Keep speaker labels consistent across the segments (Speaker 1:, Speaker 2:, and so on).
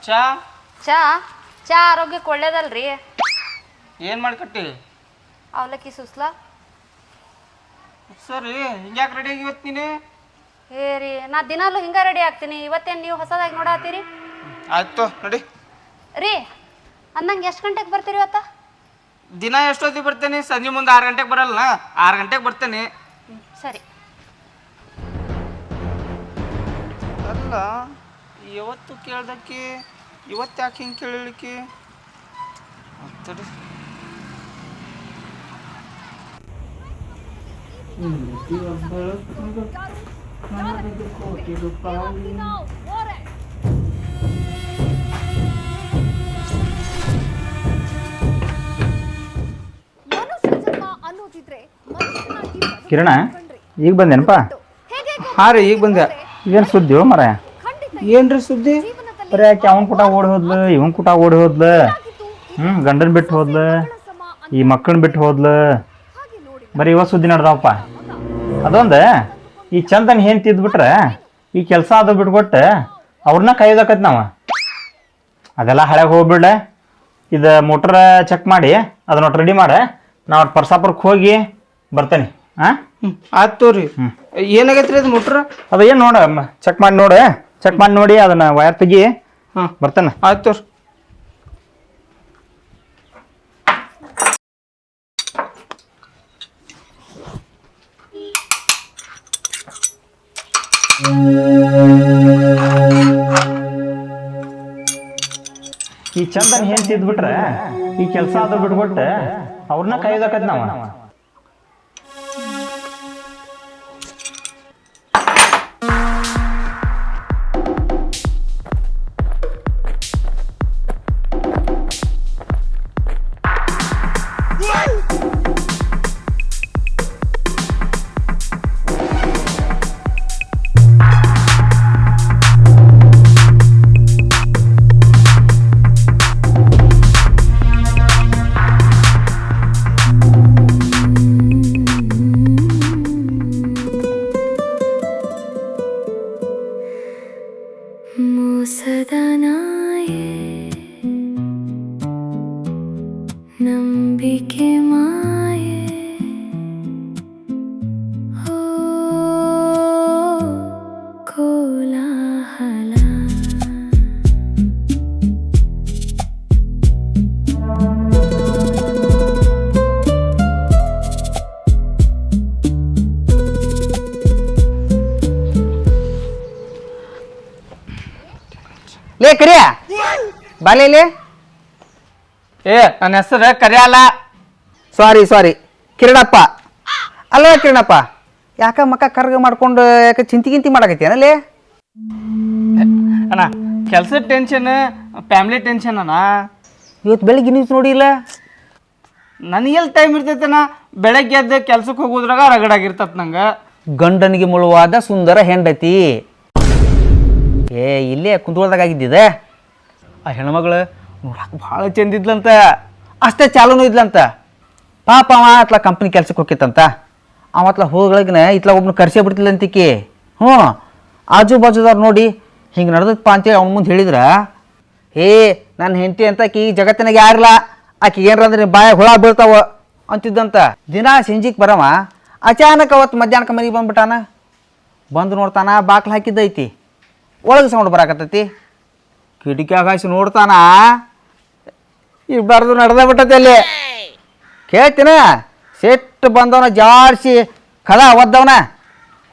Speaker 1: ಚಾ
Speaker 2: ಚಾ ಚಾ ಆರೋಗ್ಯಕ್ಕೆ ಒಳ್ಳೇದಲ್ರಿ.
Speaker 1: ಏನು ಮಾಡಿಕಟ್ಟಿ?
Speaker 2: ಅವಲಕ್ಕಿ ಸುಸ್ಲಾ.
Speaker 1: ಸರಿ ಹಿಂಗ್ಯಾಕೆ ರೆಡಿ ಆಗಿ ಇವತ್ತು ನೀನು?
Speaker 2: ಏ ರೀ, ನಾ ದಿನಾಲೂ ಹಿಂಗೆ ರೆಡಿ ಆಗ್ತೀನಿ, ಇವತ್ತೇನು ನೀವು ಹೊಸದಾಗಿ ನೋಡತ್ತೀರಿ?
Speaker 1: ಆಯ್ತು ನಡಿ.
Speaker 2: ರೀ ಅಂದಂಗೆ ಎಷ್ಟು ಗಂಟೆಗೆ ಬರ್ತೀರಿ ಇವತ್ತ?
Speaker 1: ದಿನ ಎಷ್ಟೊತ್ತಿಗೆ ಬರ್ತೇನೆ? ಸಂಜೆ ಮುಂದೆ 6 ಗಂಟೆಗೆ ಬರಲ್ಲ, 6 ಗಂಟೆಗೆ ಬರ್ತೇನೆ.
Speaker 2: ಸರಿ.
Speaker 1: ಅಲ್ಲ ಇವತ್ತು ಕೇಳ್ದಕ್ಕೆ ಇವತ್ತು ಯಾಕೆ ಹಿಂಗೆ ಕೇಳಲಿಕ್ಕೆ?
Speaker 3: ಕಿರಣ ಈಗ ಬಂದೇನಪ್ಪ?
Speaker 1: ಹಾಂ ರೀ, ಈಗ ಬಂದೆ.
Speaker 3: ಏನು ಸುದ್ದಿ ಮರ?
Speaker 1: ಏನ್ರಿ ಸುದ್ದಿ?
Speaker 3: ಬರೀ ಯಾಕೆ ಅವನ ಕೂಟ ಓಡಿ ಹೋದ್ಲು, ಇವನ್ ಕೂಟ ಓಡಿ ಹೋದ್ಲು, ಗಂಡನ ಬಿಟ್ಟು ಹೋದ್ಲು, ಈ ಮಕ್ಕಳನ್ನ ಬಿಟ್ಟು ಹೋದ್ಲು, ಬರೀ ಇವ ಸುದ್ದಿ ನಡ್ದವಪ್ಪ. ಅದೊಂದು ಈ ಚಂದನ್ ಏನ್ ತಿದ್ಬಿಟ್ರೆ ಈ ಕೆಲಸ ಅದು ಬಿಟ್ಕೊಟ್ಟು ಅವ್ರನ್ನ ಕಾಯೋದಕ್ಕತ್ ನಾವು. ಅದೆಲ್ಲ ಹಳೆಗೆ ಹೋಗ್ಬಿಡ್ಲೆ. ಇದು ಮೋಟ್ರ್ ಚೆಕ್ ಮಾಡಿ ಅದನ್ನ ರೆಡಿ ಮಾಡೆ, ನಾವು ಪರ್ಸಾಪುರಕ್ಕೆ ಹೋಗಿ ಬರ್ತೇನೆ. ಹಾಂ
Speaker 1: ಆಯ್ತು ರೀ. ಏನಾಗೈತ್ರಿ ಅದು ಮೋಟ್ರ್?
Speaker 3: ಅದು ಏನು ನೋಡ ಚೆಕ್ ಮಾಡಿ ನೋಡು, ಚೆಕ್ ಮಾಡಿ ನೋಡಿ ಅದನ್ನ ವಯರ್ ತೆಗಿ.
Speaker 1: ಹಾಂ
Speaker 3: ಬರ್ತೇನೆ.
Speaker 1: ಆಯ್ತು ರೀ.
Speaker 3: ಈ ಚಂದನ್ ಏನ್ ತಿದ್ಬಿಟ್ರೆ ಈ ಕೆಲಸ ಅದು ಬಿಟ್ಕೊಟ್ಟು ಅವ್ರನ್ನ ಕಾಯೋದಕ್ಕದ್ ನಾವು.
Speaker 4: ನಂಬಿಕೆ ಮಾಯೆ ಹೋ ಕೋಲಾಹಲ
Speaker 5: ಲೇ ಕರಿಯ ಬಾಲೇಲಿ.
Speaker 1: ಏ ನನ್ನ ಹೆಸರು ಕರಿಯಲ್ಲ.
Speaker 5: ಸಾರಿ ಕಿರಣಪ್ಪ. ಅಲ್ವ ಕಿರಣಪ್ಪ, ಯಾಕ ಮಕ್ಕ ಕರ್ಗ ಮಾಡ್ಕೊಂಡು ಯಾಕೆ ಚಿಂತಿ ಮಾಡಕತ್ತೇನಲ್ಲಿ?
Speaker 1: ಅಣ್ಣ ಕೆಲ್ಸದ ಟೆನ್ಷನ್, ಫ್ಯಾಮಿಲಿ ಟೆನ್ಷನ್ ಅಣ್ಣ.
Speaker 5: ಇವತ್ತು ಬೆಳಿಗ್ಗೆ ನ್ಯೂಸ್ ನೋಡಿಲ್ಲ?
Speaker 1: ನನಗೆಲ್ಲಿ ಟೈಮ್ ಇರ್ತೈತಣ್ಣ? ಬೆಳಗ್ಗೆ ಎದ್ದು ಕೆಲ್ಸಕ್ಕೆ ಹೋಗೋದ್ರಾಗ ರಗಡಾಗಿರ್ತತ್ ನಂಗೆ.
Speaker 5: ಗಂಡನಿಗೆ ಮುಳುವಾದ ಸುಂದರ ಹೆಂಡತಿ. ಇಲ್ಲೇ ಕುಂತ್ಕೊಳ್ದಾಗಿದ್ದಿದೆ. ಆ ಹೆಣ್ಮಗಳು ನೋಡಕ್ಕೆ ಭಾಳ ಚಂದಿದ್ಲಂತ, ಅಷ್ಟೇ ಚಾಲೂನು ಇದ್ಲಂತ. ಪಾಪ ಅವ ಅತ್ಲ ಕಂಪ್ನಿ ಕೆಲ್ಸಕ್ಕೆ ಹೋಗಿತ್ತಂತ. ಅವತ್ಲ ಹೋಗಳಗಿನ ಇತ್ಲ ಒಬ್ಬನ ಕರ್ಸೇ ಬಿಡ್ತಿಲ್ಲಂತಿಕ್ಕಿ. ಆಜು ಬಾಜುದವ್ರು ನೋಡಿ ಹಿಂಗೆ ನಡೆದಪ್ಪ ಅಂತೇಳಿ ಅವ್ನ ಮುಂದೆ ಹೇಳಿದ್ರ, ನನ್ನ ಹೆಂಡತಿ ಅಂತ ಆಕಿ ಜಗತ್ತಿನಾಗ ಯಾರಿಲ್ಲ, ಆಕಿ ಏನ್ರ ಅಂದ್ರೆ ಬಾಯಾಗ ಹುಳ ಬೀಳ್ತಾವ ಅಂತಿದ್ದಂತ. ದಿನ ಸಂಜಿಗೆ ಬರವ ಅಚಾನಕ್ ಅವತ್ತು ಮಧ್ಯಾಹ್ನಕ್ಕೆ ಮನೆಗೆ ಬಂದ್ಬಿಟ್ಟಾನ. ಬಂದು ನೋಡ್ತಾನ ಬಾಕ್ಲು ಹಾಕಿದ್ದೈತಿ, ಒಳಗೆ ಸೌಂಡ್ ಬರಾಕತ್ತೈತಿ. ಕಿಟಕಿ ಆಕಾಶ ನೋಡ್ತಾನ, ಇಬ್ಬರದು ನಡೆದ ಬಿಟ್ಟತಿ ಅಲ್ಲಿ. ಕೇಳ್ತೀನ ಸೆಟ್ ಬಂದವನ ಜಾಡ್ಸಿ ಕದ ಒದ್ದವನ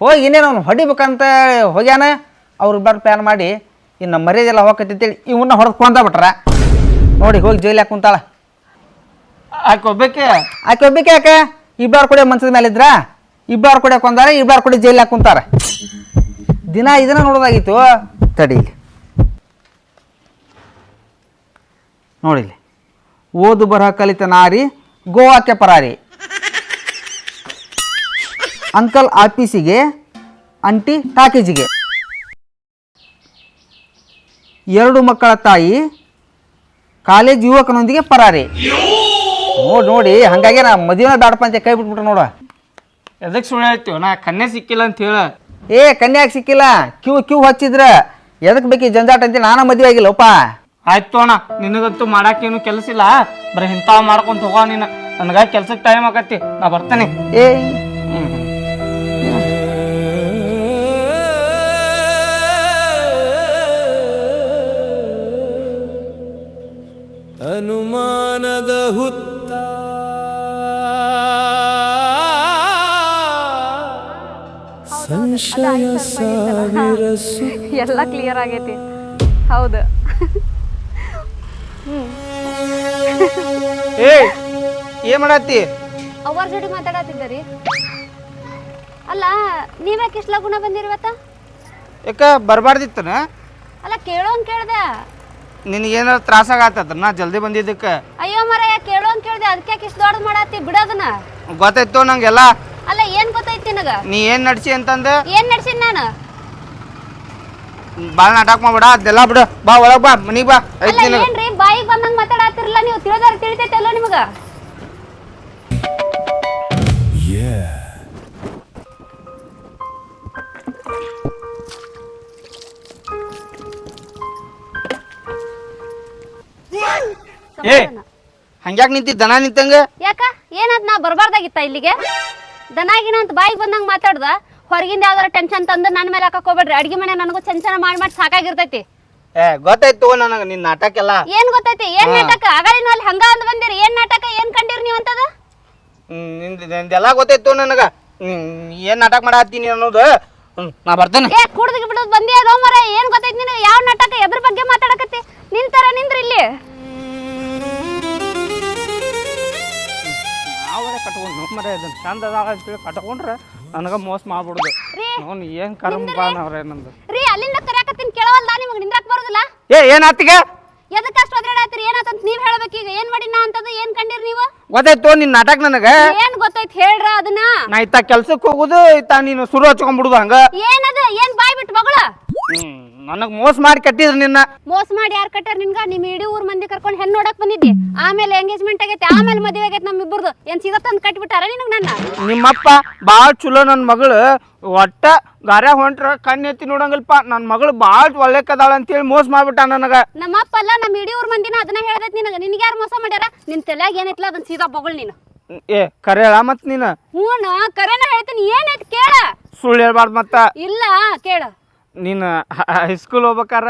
Speaker 5: ಹೋಗಿ ಇನ್ನೇನು ಅವ್ನು ಹೊಡಿಬೇಕಂತ ಹೋಗ್ಯಾನ. ಅವ್ರಿಬ್ಬರು ಪ್ಲ್ಯಾನ್ ಮಾಡಿ ಇನ್ನು ಮರ್ಯಾದೆಲ್ಲ ಹೋಗತ್ತಂತೇಳಿ ಇವನ್ನ ಹೊಡೆದು ಕೊಂದ ಬಿಟ್ರ. ನೋಡಿ ಹೋಗಿ ಜೈಲಾಗ ಕುಂತಾಳ.
Speaker 1: ಆಕೆ ಒಬ್ಬಕ್ಕೆ
Speaker 5: ಯಾಕೆ ಇಬ್ಬರು ಕೂಡ ಮನ್ಸದ ಮೇಲೆ ಇದ್ರ, ಇಬ್ಬರು ಕೂಡ ಕೊಂದಾರ, ಇಬ್ಬರು ಕೂಡ ಜೈಲಾಗ ಕುಂತಾರ. ದಿನ ಇದನ್ನ ನೋಡೋದಾಗಿತ್ತು. ತಡೀಲಿ ನೋಡಿಲಿ. ಓದು ಬರಹ ಕಲಿತ ನಾರಿ ಗೋವಾಕ್ಕೆ ಪರಾರಿ. ಅಂಕಲ್ ಆಫೀಸಿಗೆ, ಅಂಟಿ ಟಾಕೀಜಿಗೆ. 2 ಮಕ್ಕಳ ತಾಯಿ ಕಾಲೇಜ್ ಯುವಕನೊಂದಿಗೆ ಪರಾರಿ. ನೋಡಿ ಹಂಗಾಗಿ ನಾ ಮದುವೆ ಬ್ಯಾಡಪ್ಪ ಅಂತ ಕೈ ಬಿಟ್ಬಿಟ್ರೆ ನೋಡ.
Speaker 1: ಎದಕ್ಕೆ ಸುಳ್ಳು ಹೇಳ್ತೀವಿ? ನಾ ಕನ್ಯೆ ಸಿಕ್ಕಿಲ್ಲ ಅಂತ ಹೇಳ.
Speaker 5: ಕನ್ಯಾಗ ಸಿಕ್ಕಿಲ್ಲ, ಕ್ಯೂ ಹಚ್ಚಿದ್ರ ಎದಕ್ಕೆ ಬೇಕಿ ಜಂಜಾಟ ಅಂತ ನಾನು ಮದುವೆ ಆಗಿಲ್ಲಪ್ಪ.
Speaker 1: ಆಯ್ತು ಅಣ್ಣ, ನಿನಗಂತೂ ಮಾಡಾಕೇನು ಕೆಲಸ ಇಲ್ಲ, ಬರೀ ಇಂಥವ್ ಮಾಡ್ಕೊಂತ ಹೋಗೋ ನೀನು. ನನಗ ಕೆಲ್ಸಕ್ಕೆ ಟೈಮ್ ಆಗತ್ತಿ, ನಾ ಬರ್ತೇನೆ.
Speaker 5: ಏ
Speaker 6: ಅನುಮಾನದ ಹುತ್ತ ಸಂಶಯ ಸಾವಿರ
Speaker 2: ಎಲ್ಲ ಕ್ಲಿಯರ್ ಆಗೈತಿ. ಹೌದು.
Speaker 1: ಏನ್ ಮಾಡತ್ತಿ?
Speaker 2: ಅವ್ರ ಜೋಡಿ ಮಾತಾಡತ್ತಿದ್ದೀರಿ. ಅಲ್ಲ ನೀವ್ಯಾಕೆ ಇಷ್ಟು ಲಗುನ ಬಂದಿರಿ ಇವತ್ತ?
Speaker 1: ಯಾಕ ಬರ್ಬಾರ್ದಿತ್ತನ?
Speaker 2: ಅಲ್ಲ ಕೇಳೋಂಗ್ ಕೇಳ್ದೆ.
Speaker 1: ನಿನಗೇನಾರ ತ್ರಾಸಾಗತ್ತದ ನಾ ಜಲ್ದಿ ಬಂದಿದ್ದಕ್ಕೆ?
Speaker 2: ಅಯ್ಯೋ ಮರಯ್ಯ, ಕೇಳೋಂಗ್ ಕೇಳ್ದೆ, ಅದಕ್ಕೆ ಇಷ್ಟು ದೊಡ್ಡದು ಮಾಡತ್ತಿ ಬಿಡೋದನ್ನ.
Speaker 1: ಗೊತ್ತಾಯ್ತು ನಂಗೆಲ್ಲ.
Speaker 2: ಅಲ್ಲ ಏನ್ ಗೊತ್ತೈತಿ ನಿನಗ?
Speaker 1: ನೀ ಏನ್ ನಡ್ಸಿ ಅಂತಂದೆ?
Speaker 2: ಏನ್ ನಡ್ಸಿನ್ ನಾನು?
Speaker 1: ಬಾಳ ನಾಟಕ ಮಾಡ್ಬೇಡ, ಅದೆಲ್ಲ ಬಿಡು. ಬಾ ಒಳಗ್ ಬಾ, ಮನಿಗ್ ಬಾ.
Speaker 2: ಅಲ್ಲ ಏನ್ರಿ ಬಾಯಿಗೆ ಬಂದಂಗ ಮಾತಾಡತ್ತಿರಲ್ಲ ನೀವು? ತಿಳಿದಾರ ತಿಳಿತೈತಲ್ಲ ನಿಮಗ?
Speaker 1: ಏ ಹಂಗ್ಯಾಕ್ ನಿಂತಿ ದನ ನಿಂತಂಗ?
Speaker 2: ಯಾಕ ಏನಾದ್ ನಾ ಬರ್ಬಾರ್ದಾಗಿತ್ತ ಇಲ್ಲಿಗೆ? ದನಾಗಿನ ಅಂತ ಬಾಯಿಗೆ ಬಂದಂಗ ಮಾತಾಡ್ದ. ಹೊರಗಿಂದ ಯಾವ್ದಾರ ಟೆನ್ಷನ್ ತಂದು ನನ್ನ ಮೇಲೆ ಹಾಕಕ್ ಹೋಗ್ಬೇಡ್ರಿ. ಅಡ್ಗೆ ಮನೆ ನನಗೂ ಚಂಚನ ಮಾಡಿ ಸಾಕಾಗಿರ್ತೈತಿ.
Speaker 1: ಗೊತ್ತಾಯ್ತು ನನಗ ನಿನ್ ನಾಟಕ ಎಲ್ಲ.
Speaker 2: ಏನ್ ಗೊತ್ತೈತಿ? ಏನ್ ನಾಟಕ? ಆಗಳಿನ ಅಲ್ಲಿ ಹಂಗ ಅಂದ್ ಬಂದಿರಿ. ಏನ್ ನಾಟಕ? ಏನ್ ಕಂಡಿರಿ ನೀವ್ ಅಂತದ?
Speaker 1: ನಿಂದೆಲ್ಲ ಗೊತ್ತಾಯ್ತು ನನಗ. ಏನ್ ನಾಟಕ ಮಾಡತ್ತೀನಿ ಅನ್ನೋದು. ನಾ ಬರ್ತೇನೆ.
Speaker 2: ಏ ಕುಡ್ದು ಬಿಡೋದು ಬಂದಿ ಅದೋ ಮರ. ಏನ್ ಗೊತ್ತೈತಿ ನಿನಗೆ? ಯಾವ ನಾಟಕ? ಎದ್ರ ಬಗ್ಗೆ ಮಾತಾಡಕತ್ತಿ? ನಿಂತರ ನಿಂದ್ರಿ ಇಲ್ಲಿ.
Speaker 1: ನಾವೇ ಕಟ್ಕೊಂಡು ಮರ ಇದನ್ನ ಚಂದ ಅದಾವ ಅಂತೇಳಿ ಕಟ್ಕೊಂಡ್ರೆ ನನಗ ಮೋಸ ಮಾಡ್ಬಿಡುದು. ಅವ್ನು ಏನ್ ಕರ್ಮ ಬಾನವ್ರೆ ನಂದು.
Speaker 2: ರೀ ಅಲ್ಲಿಂದ ಕರ್ಯಾಕತ್ತೀನಿ, ಕೇಳವಲ್ದ ನಿಮಗೆ? ನಿಂದ್ರಾಕ್ ಬರೋದಿಲ್ಲ?
Speaker 1: ಏನಾತಿಗ?
Speaker 2: ಎದಕ್ಕೆ ಅಷ್ಟು ಒದ್ರಾಡತ್ತೀರಿ? ಏನಾತಂತ ನೀವ್ ಹೇಳ್ಬೇಕು. ಈಗ ಏನ್ ಮಾಡಿ ನಾ ಅಂತದ ಏನ್ ಕಂಡಿರಿ ನೀವು?
Speaker 1: ಗೊತ್ತಾಯ್ತು ನಿನ್ ನಾಟಕ ನನಗ.
Speaker 2: ಏನ್ ಗೊತ್ತೈತಿ ಹೇಳ್ರ ಅದನ್ನ?
Speaker 1: ನಾ ಇತ್ತ ಕೆಲ್ಸಕ್ಕೆ ಹೋಗುದು, ಇತ್ತ ನೀನು ಶುರು ಹಚ್ಕೊಂಡ್ಬಿಡುದು ಹಂಗ.
Speaker 2: ಏನದ? ಏನ್ ಬಾಯ್ ಬಿಟ್ಟು ಮಗಳ?
Speaker 1: ನನಗ್ ಮೋಸ ಮಾಡಿ ಕಟ್ಟಿದ್ರು ನಿನ್ನ.
Speaker 2: ಮೋಸ ಮಾಡಿ ಯಾರು ಕಟ್ಟಾರ ನಿನ್ಗ? ನಿಮ್ ಇಡೀ ಊರ್ ಮಂದಿ ಕರ್ಕೊಂಡು ಹೆಣ್ಣು ನೋಡಕ್ ಬಂದಿದ್ದಿ. ಆಮೇಲೆ ಎಂಗೇಜ್ಮೆಂಟ್ ಆಗೈತಿ, ಆಮೇಲೆ ಮದುವೆ ಆಗೈತಿ ನಮ್ಮಿಬ್ಬರದು. ಏನ್ ಸೀದಾ ತಂದು ಕಟ್ಬಿಟ್ಟಾರ ನಿನಗ್ ನನ್ನ?
Speaker 1: ನಿಮ್ಮಪ್ಪ ಬಾಳ ಚಲೋ. ನನ್ನ ಮಗಳು ಒಟ್ಟ ಗಾರ್ಯ ಹೊಂಟ್ರ ಕಣ್ಣು ಎತ್ತಿ ನೋಡಂಗಲ್ಪ. ನನ್ನ ಮಗಳು ಬಾಳ ಒಳ್ಳೆಕದಾಳ ಅಂತೇಳಿ ಮೋಸ ಮಾಡ್ಬಿಟ್ಟ ನನಗ.
Speaker 2: ನಮ್ಮಪ್ಪ ಅಲ್ಲ, ನಮ್ಮ ಇಡೀ ಊರ್ ಮಂದಿನ ಅದನ್ನ ಹೇಳ್ದೈತಿ ನಿನಗ. ನಿನ್ಗೆ ಯಾರು ಮೋಸ ಮಾಡ್ಯಾರ? ನಿನ್ ತಲೆಯಾಗ ಏನೈತಿಲ್ಲ ಅದನ್ನ ಸೀದಾ ಬೊಗಳು ನೀನು.
Speaker 1: ಕರೆ ಹೇಳ ಮತ್ ನೀನ.
Speaker 2: ಹ್ಞೂನ ಕರೆನ ಹೇಳ್ತೀನಿ. ಏನೈತಿ ಕೇಳ.
Speaker 1: ಸುಳ್ಳು ಹೇಳ್ಬಾರ್ದು ಮತ್ತ.
Speaker 2: ಇಲ್ಲ ಕೇಳ.
Speaker 1: ನೀನು ಹೈಸ್ಕೂಲ್ ಹೋಗ್ಬೇಕಾರ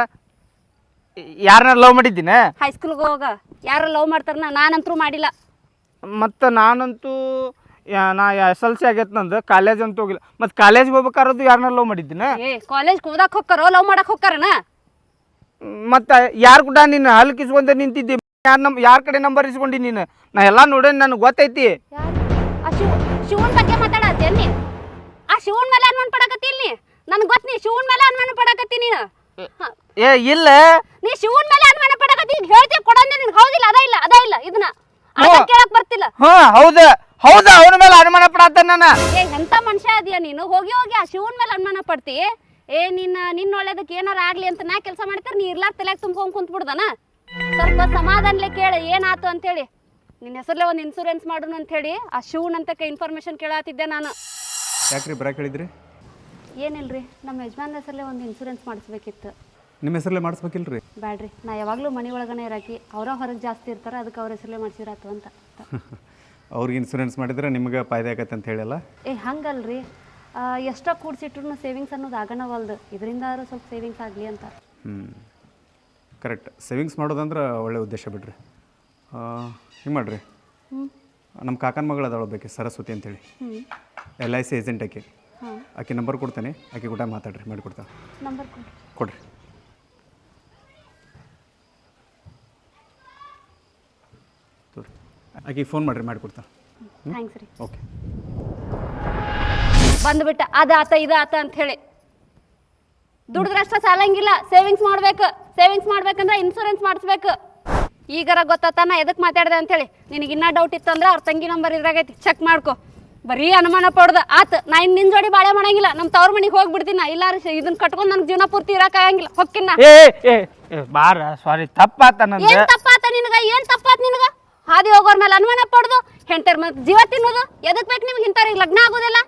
Speaker 1: ಯಾರನ್ನ ಲವ್ ಮಾಡಿದ್ದೀನ?
Speaker 2: ಹೈಸ್ಕೂಲ್ಗೆ ಹೋಗ ಯಾರು ಲವ್ ಮಾಡ್ತಾರ? ನಾನಂತರೂ ಮಾಡಿಲ್ಲ.
Speaker 1: ಮತ್ತು ನಾನಂತೂ ನಾ SLC ಆಗೈತೆ ನಂದು. ಕಾಲೇಜ್ ಅಂತೂ ಹೋಗಿಲ್ಲ. ಮತ್ತು ಕಾಲೇಜ್ಗೆ ಹೋಗ್ಬೇಕಾರದು ಯಾರನ್ನ ಲವ್ ಮಾಡಿದ್ದೀನ?
Speaker 2: ಕಾಲೇಜ್ಗೆ ಓದಕ್ಕೆ ಹೋಗ್ತಾರೋ ಲವ್ ಮಾಡಕ್ಕೆ ಹೋಗ್ತಾರನ?
Speaker 1: ಮತ್ತು ಯಾರು ಕೂಡ ನೀನು ಹಲ್ಲು ಇಸ್ಕೊಂತ ನಿಂತಿದ್ದಿ? ಯಾರ ಕಡೆ ನಂಬರ್ ಇಸ್ಕೊಂಡಿ ನೀನು? ನಾ ಎಲ್ಲ ನೋಡೇನಿ, ನನಗೆ ಗೊತ್ತೈತಿ.
Speaker 2: ಶಿವನ್ ಬಗ್ಗೆ ಮಾತಾಡತ್ತೆ ನೀ? ಆ ಶಿವನ್ ಮೇಲೆ ಅನುಮಾನ ಪಡಕತ್ತಿ ಇಲ್ಲಿ? ನನಗೆ ಗೊತ್ತು ನೀ ಶಿವನ್ ಮೇಲೆ ಅನುಮಾನ ಪಡಕತ್ತಿ ನೀನು.
Speaker 1: ಇಲ್ಲ
Speaker 2: ನೀ ಶಿವನ್ ಮೇಲೆ ಅನುಮಾನ ಪಡಕತ್ತಿ. ಹೇಳ್ತೀವಿ ಕೊಡಂದೆ ನಿನ್ಗೆ. ಹೌದಿಲ್ಲ? ಅದ ಇಲ್ಲ ಇದನ್ನ ಕೇಳಕ್ ಬರ್ತಿಲ್ಲ.
Speaker 1: ಹೌದು ಅವನ ಮೇಲೆ ಅನುಮಾನ ಪಡತ್ತ ನಾನು.
Speaker 2: ಎಂತ ಮನುಷ್ಯ ಅದೀಯ ನೀನು? ಹೋಗಿ ಆ ಶಿವನ್ ಮೇಲೆ ಅನುಮಾನ ಪಡ್ತಿ? ನಿನ್ನ ಒಳ್ಳೇದಕ್ಕೆ ಏನಾರ ಆಗ್ಲಿ ಅಂತ ನಾ ಕೆಲಸ ಮಾಡ್ತಾರೆ, ನೀ ಇರ್ಲಾರ ತಲೆಯಾಗ ತುಂಬ್ಕೊಂಡ್ ಕುಂತ್ಬಿಡ್ದನ? ಸ್ವಲ್ಪ ಸಮಾಧಾನಲೆ ಕೇಳ ಏನಾಯ್ತು ಅಂತೇಳಿ. ನಿನ್ನ ಹೆಸರಲ್ಲೇ ಒಂದು ಇನ್ಸೂರೆನ್ಸ್ ಮಾಡೋಣ ಅಂತ ಹೇಳಿ ಆ ಶಿವನ್ ಅಂತ ಇನ್ಫಾರ್ಮೇಶನ್ ಕೇಳತ್ತಿದ್ದೆ ನಾನು.
Speaker 7: ಯಾಕ್ರಿ ಬರಕ್ಕೆ ಹೇಳಿದ್ರಿ?
Speaker 2: ಏನಿಲ್ರಿ, ನಮ್ಮ ಯಜಮಾನ್ ಹೆಸರಲ್ಲೇ ಒಂದು ಇನ್ಸೂರೆನ್ಸ್ ಮಾಡಿಸ್ಬೇಕಿತ್ತು.
Speaker 7: ನಿಮ್ಮ ಹೆಸರಲ್ಲೇ ಮಾಡಿಸ್ಬೇಕಿಲ್ರಿ?
Speaker 2: ಬ್ಯಾಡ್ರಿ, ನಾ ಯಾವಾಗಲೂ ಮನೆ ಒಳಗನೆ ಇರಾಕಿ. ಅವರ ಹೊರಗೆ ಜಾಸ್ತಿ ಇರ್ತಾರೆ, ಅದಕ್ಕೆ ಅವ್ರ ಹೆಸರಲ್ಲೇ ಮಾಡಿಸಿರಾತು ಅಂತ.
Speaker 7: ಅವ್ರಿಗೆ ಇನ್ಸೂರೆನ್ಸ್ ಮಾಡಿದ್ರೆ ನಿಮ್ಗೆ ಫಾಯ್ದೆ ಆಗತ್ತೆ ಅಂತ ಹೇಳಿಲ್ಲ?
Speaker 2: ಹಂಗಲ್ರಿ, ಎಷ್ಟೋ ಕೂಡಿಸಿಟ್ರು ಸೇವಿಂಗ್ಸ್ ಅನ್ನೋದು ಆಗಣವಲ್ದು. ಇದರಿಂದ ಆದ್ರೂ ಸ್ವಲ್ಪ ಸೇವಿಂಗ್ಸ್ ಆಗಲಿ ಅಂತ.
Speaker 7: ಕರೆಕ್ಟ್. ಸೇವಿಂಗ್ಸ್ ಮಾಡೋದಂದ್ರೆ ಒಳ್ಳೆ ಉದ್ದೇಶ ಬಿಡ್ರಿ. ಹಿಂಗೆ ಮಾಡಿರಿ, ನಮ್ಮ ಕಾಕನ ಮಗಳು ಅದಾಳ ಬೇಕಿ, ಸರಸ್ವತಿ ಅಂತೇಳಿ, LIC ಏಜೆಂಟ್ ಆಕೆ ನಂಬರ್ ಕೊಡ್ತೇನೆ. ಆಕೆ ಕೂಡ ಮಾತಾಡ್ರಿ, ಮಾಡಿಕೊಡ್ತಾ.
Speaker 2: ನಂಬರ್
Speaker 7: ಕೊಡ್ರಿ. ಆಕೆ ಫೋನ್ ಮಾಡಿರಿ, ಮಾಡಿಕೊಡ್ತಾ.
Speaker 2: ಥ್ಯಾಂಕ್ಸ್ ರೀ.
Speaker 7: ಓಕೆ.
Speaker 2: ಬಂದ್ಬಿಟ್ಟ ಅದಾತ ಇದಾತ ಅಂತ ಹೇಳಿ. ದುಡಿದ್ರಷ್ಟ ಸಾಲಂಗಿಲ್ಲ, ಸೇವಿಂಗ್ಸ್ ಮಾಡ್ಬೇಕಂದ್ರೆ ಇನ್ಸೂರೆನ್ಸ್ ಮಾಡಿಸ್ಬೇಕು. ಈಗಾರ ಗೊತ್ತಾನ ಎದಕ್ಕೆ ಮಾತಾಡ್ದೆ ಅಂತೇಳಿ. ನಿನಗೆ ಇನ್ನೂ ಡೌಟ್ ಇತ್ತಂದ್ರೆ ಅವ್ರ ತಂಗಿ ನಂಬರ್ ಇದ್ರಾಗೈತಿ, ಚೆಕ್ ಮಾಡ್ಕೊ. ಬರೀ ಅನುಮಾನ ಪಡ್ದ ಆತ. ನಾ ಇನ್ನು ನಿನ್ನ ಜೋಡಿ ಬಾಳೆ ಮಾಡಂಗಿಲ್ಲ. ನಮ್ಮ ತವ್ರ ಮನೆಗೆ ಹೋಗ್ಬಿಡ್ತೀನಿ. ಇಲ್ಲಾರ ಇದನ್ನ ಕಟ್ಕೊಂಡು ನನಗೆ ಜೀವನ ಪೂರ್ತಿ ಇರೋಕ್ಕಾಗಂಗಿಲ್ಲ. ಹೊಕ್ಕಿನ
Speaker 1: ಬಾರ. ಸಾರಿ, ತಪ್ಪಾತ ನಂದು.
Speaker 2: ಏನ್ ತಪ್ಪಾತ ನಿನಗ? ಹಾದಿ ಹೋಗೋರ್ ಮೇಲೆ ಅನುಮಾನ ಪಡ್ದು ಹೆಂಡತಿರ್ ಮತ್ತೆ ಜೀವ ತಿನ್ನೋದು ಎದಕ್ ಬೇಕು ನಿಮ್ಗೆ? ಇಂಥವ್ರಿಗೆ ಲಗ್ನ ಆಗೋದಿಲ್ಲ.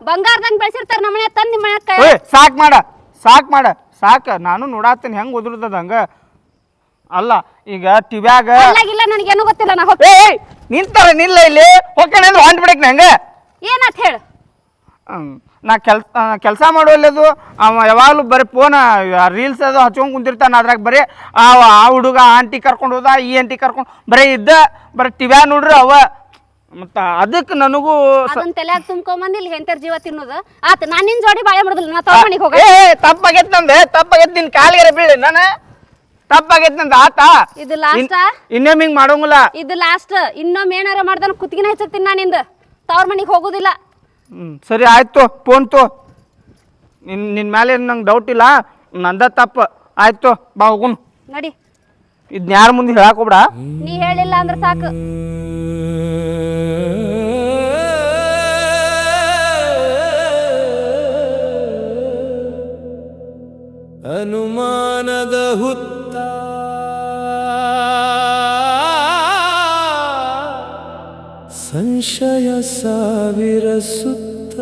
Speaker 2: ಬಂಗಾರದಂಗೆ ಬೆಳೆಸಿರ್ತಾರೆ ನಮ್ಮನೆ ತಂದು ನಿಮ್ಮ ಮನೆ ಕೈ.
Speaker 1: ಸಾಕ್ ಮಾಡ. ನಾನು ನೋಡಾತೀನಿ ಹೆಂಗೆ ಉದುರ್ತದ ಹಂಗೆ. ಅಲ್ಲ ಈಗ ಟಿವ್ಯಾಗ
Speaker 2: ಅಲ್ಲಾಗಿಲ್ಲ ನನಗೇನು ಗೊತ್ತಿಲ್ಲ ನಾ ಹೋಗ್
Speaker 1: ಏಯ್ ನಿಂತಾರ ನಿಲ್ಲ ಇಲ್ಲಿ ಹೋಗ್ಕಣೆ ಅಂದ್ರೆ ಹೊಂಟ್ ಬಿಡಕ್ ನಂಗೆ
Speaker 2: ಏನಾತ್ ಹೇಳು
Speaker 1: ನಾ ಕೆಲಸ ಮಾಡೋಲ್ಲದು ಅವ ಯಾವಾಗಲೂ ಬರೀ ಫೋನ್ ರೀಲ್ಸ್ ಅದು ಹಚ್ಕೊಂಡ್ ಕುಂತಿರ್ತಾನ ಅದ್ರಾಗ ಬರೀ ಆ ಹುಡುಗ ಆಂಟಿ ಕರ್ಕೊಂಡು ಹೋದ ಈ ಆಂಟಿ ಕರ್ಕೊಂಡು ಬರೀ ಬರೀ ಟಿವ್ಯಾ ನೋಡ್ರಿ ಅವ ಮತ್ತು ಅದಕ್ಕೆ ನನಗೂ
Speaker 2: ಅದನ್ನ ತಲೆಯಾಗ ತುಂಬ್ಕೊಂಬಂದು ಇಲ್ಲಿ ಹೆಂತರ ಜೀವ ತಿನ್ನೋದು ಆತ ನಾನು ನಿನ್ ಜೋಡಿ ಬಾಳೆ ಮಾಡುದಿಲ್ಲ ನಾ ತವ್ರ ಮನೆಗೆ ಹೋಗ
Speaker 1: ತಪ್ಪಾಗೈತೆ ನಂದೆ ತಪ್ಪಾಗೈತೆ ನಿನ್ನ ಕಾಲಿಗೆ ಬೀಳಿ ನಾನು ತಪ್ಪಾಗೈತೆ ನಂದು ಆತ
Speaker 2: ಇದು ಲಾಸ್ಟ್
Speaker 1: ಇನ್ನೊಮ್ಮೆ ಹಿಂಗೆ ಮಾಡೋಂಗಿಲ್ಲ
Speaker 2: ಇದು ಲಾಸ್ಟ್ ಇನ್ನೊಮ್ಮೆ ಏನಾರ ಮಾಡ್ದಾನ ಕುತ್ತಿಗೆನ ಹೆಚ್ಚಕ್ತೀನಿ ನಾನು ನಿಂದು ತವ್ರ ಮನೆಗೆ ಹೋಗೋದಿಲ್ಲ
Speaker 1: ಸರಿ ಆಯ್ತು ಫೋನ್ ನಿನ್ನ ಮೇಲೆ ನಂಗೆ ಡೌಟ್ ಇಲ್ಲ ನಂದ ತಪ್ಪು ಆಯ್ತು ಬಾ ಹೋಗುನು
Speaker 2: ನಡಿ
Speaker 1: ಇದನ್ನ ಯಾರ ಮುಂದೆ ಹೇಳಾಕೋಬಿಡ
Speaker 2: ನೀ ಹೇಳಿಲ್ಲ ಅಂದ್ರೆ ಸಾಕು
Speaker 6: ಅನುಮಾನದ ಹುತ್ತ ಸಂಶಯ ಸಾವಿರ ಸುತ್ತ